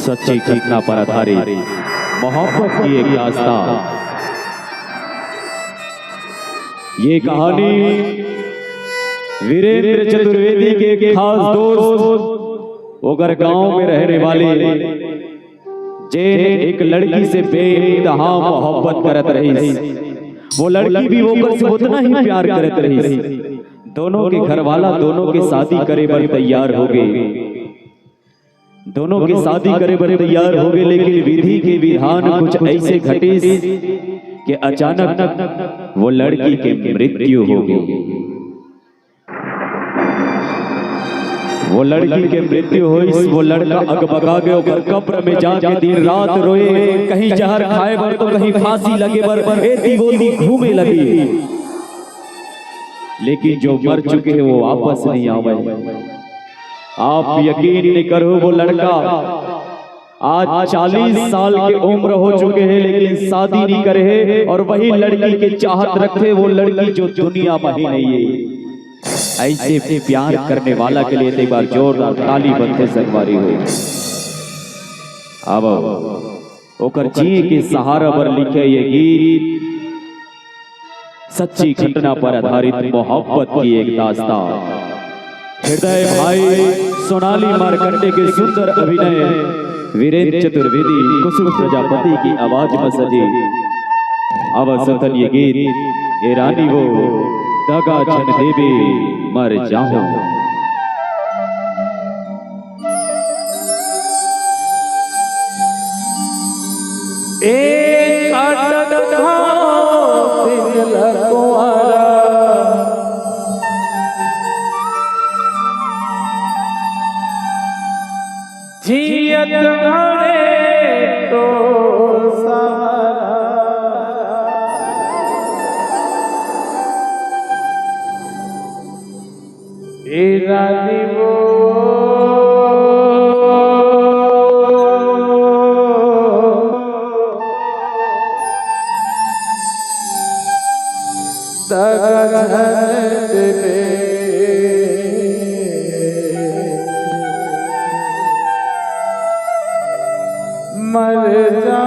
सच्ची घटना पर आधारित मोहब्बत की एक दास्तां। ये कहानी वीरेंद्र चतुर्वेदी के एक खास दोस्त ओगर गांव में रहने वाले जैन एक लड़की से बेइंतहा मोहब्बत करत रही। वो लड़की भी ओकर से उतना ही प्यार करत रही। दोनों के घर वाला दोनों के शादी करे पर तैयार हो गए। दोनों के शादी करे पर तैयार हो गए, लेकिन विधि के विधान कुछ ऐसे घटे कि अचानक वो लड़की की मृत्यु हो गई। वो लड़की के मृत्यु हुई। वो लड़का अगबगा गया, कब्र में जाके दिन रात रोए। कहीं जहर खाए बर तो कहीं फांसी लगे बर एती गोती घूमे लगी। लेकिन जो मर चुके हैं वो वापस नहीं आवे। आप यकीन नहीं करो, वो लड़का आज 40 साल की उम्र हो चुके हैं लेकिन शादी नहीं करे है। और वही लड़की के चाहत रखे, वो लड़की जो दुनिया में ही नहीं है। ऐसे प्यार करने वाला के लिए एक बार जोरदार ताली बंदे संगवारी हो। अब ओकर जिए के सहारा पर लिखे ये गीत सच्ची घटना पर आधारित मोहब्बत की एक दास्तां। हृदय भाई सोनाली मार्कंडे के सुंदर अभिनय, वीरेंद्र चतुर्वेदी कुसुम प्रजापति की आवाज में सजी अवसतन ये गीत ए रानी वो दगा छन देवी मर जाऊं। जियत मरे तो सहारा, ए रानी वो मर जा।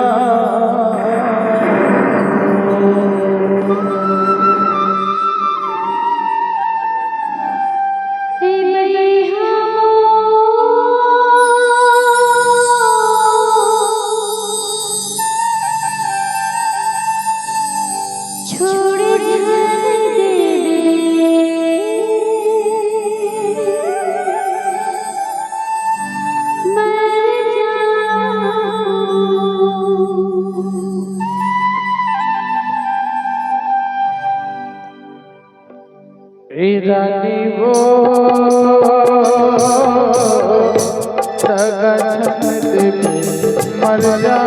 रानी वो दगा छन देवी मर जा।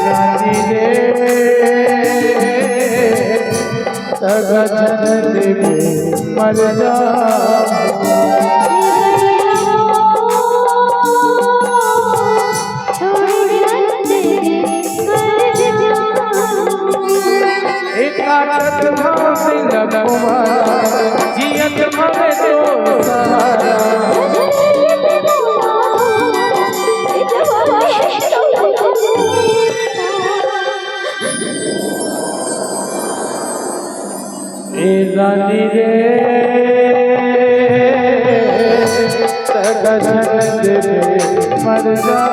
रानी रे दगा छन देवी मर जा। जियत मरे तो सहारा, ए रानी रे दगा छन देवी मर जा।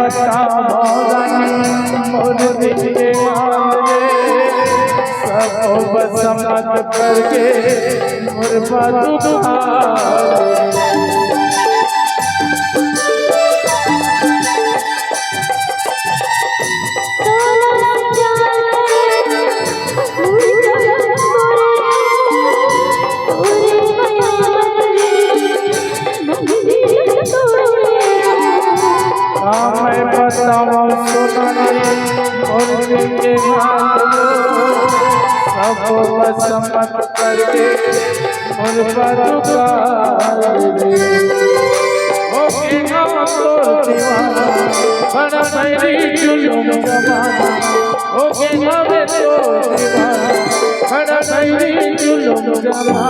बताओ रानी मोर दिल के हाल रे सब बस मत करके मोर बात मैं बताऊं सुनानी और दिल के हाल सब बस मत करके मोर बात ओके हम तो दीवाना बड़ा मेरी जुल्म जमाना ओके हम तो दीवाना बड़ा मेरी जुल्म जमाना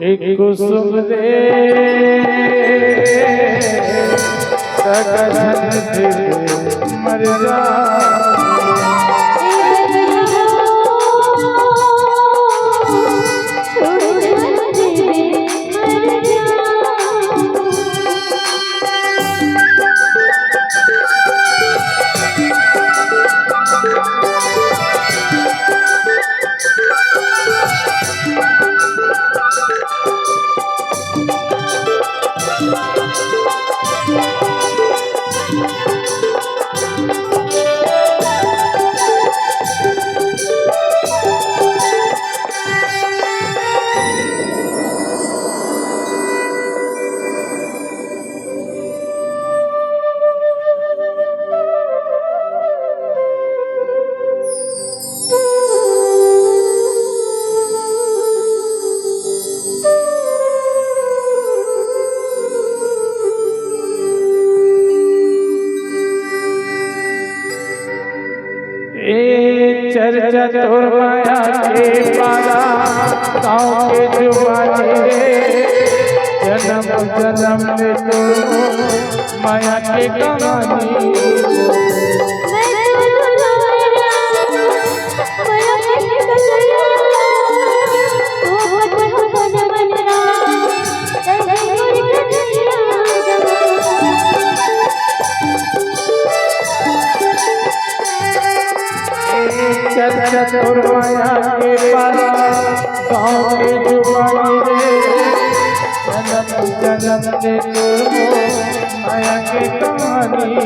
एक कुसुम दे सगन से मर जा चर्चा तोर माया के पारा गाँव के जुबानी रे जन्म जन्म में तोर माया के कहानी चर्चा तोर माया के पारा गाँव के जुबानी रे जन्म जन्म में तोर माया के कहानी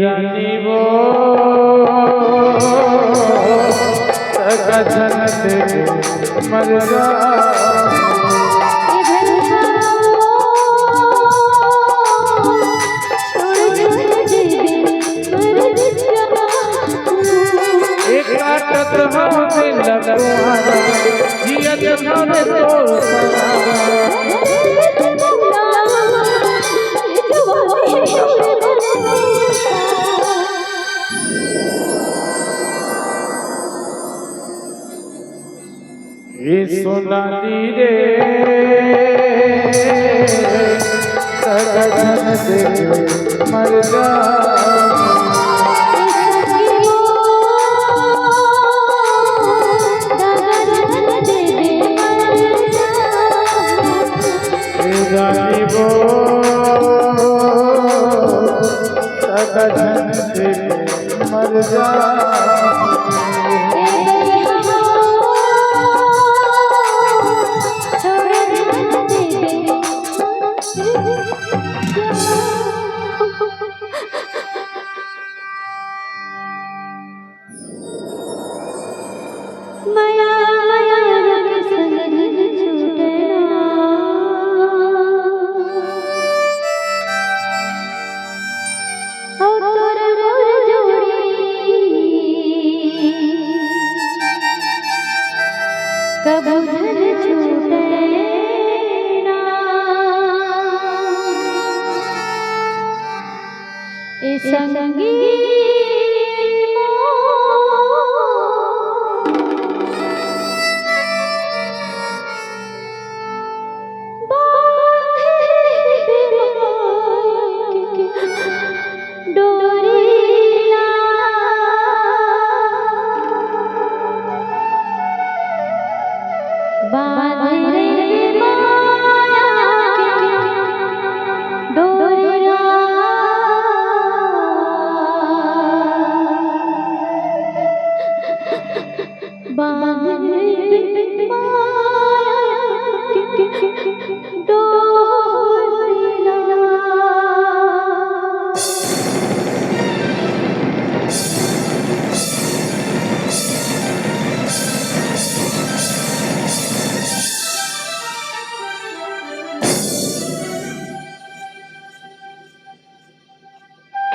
रानी वो सगन से मर जा एक काटत हम दिल लगवाना जियत हम तो सोनाली रे सगन से मर जा रानी वो सगन से माया माया के संग छूटना और तोर मोर जोड़ी कबू धर छूटना ए संगी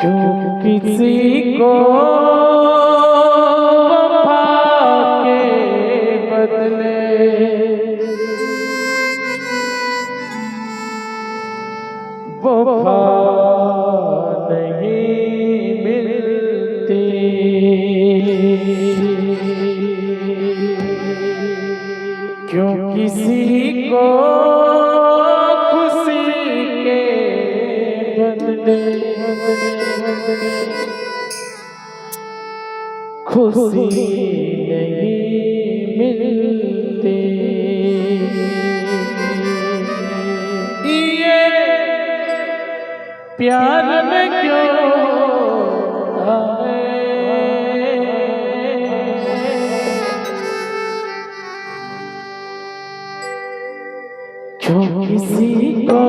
क्यों किसी को वफा के बदले वफा नहीं मिलती, क्यों किसी को खुशी के बदले खुशी नहीं मिलती। ये प्यार में क्यों आए, क्यों किसी को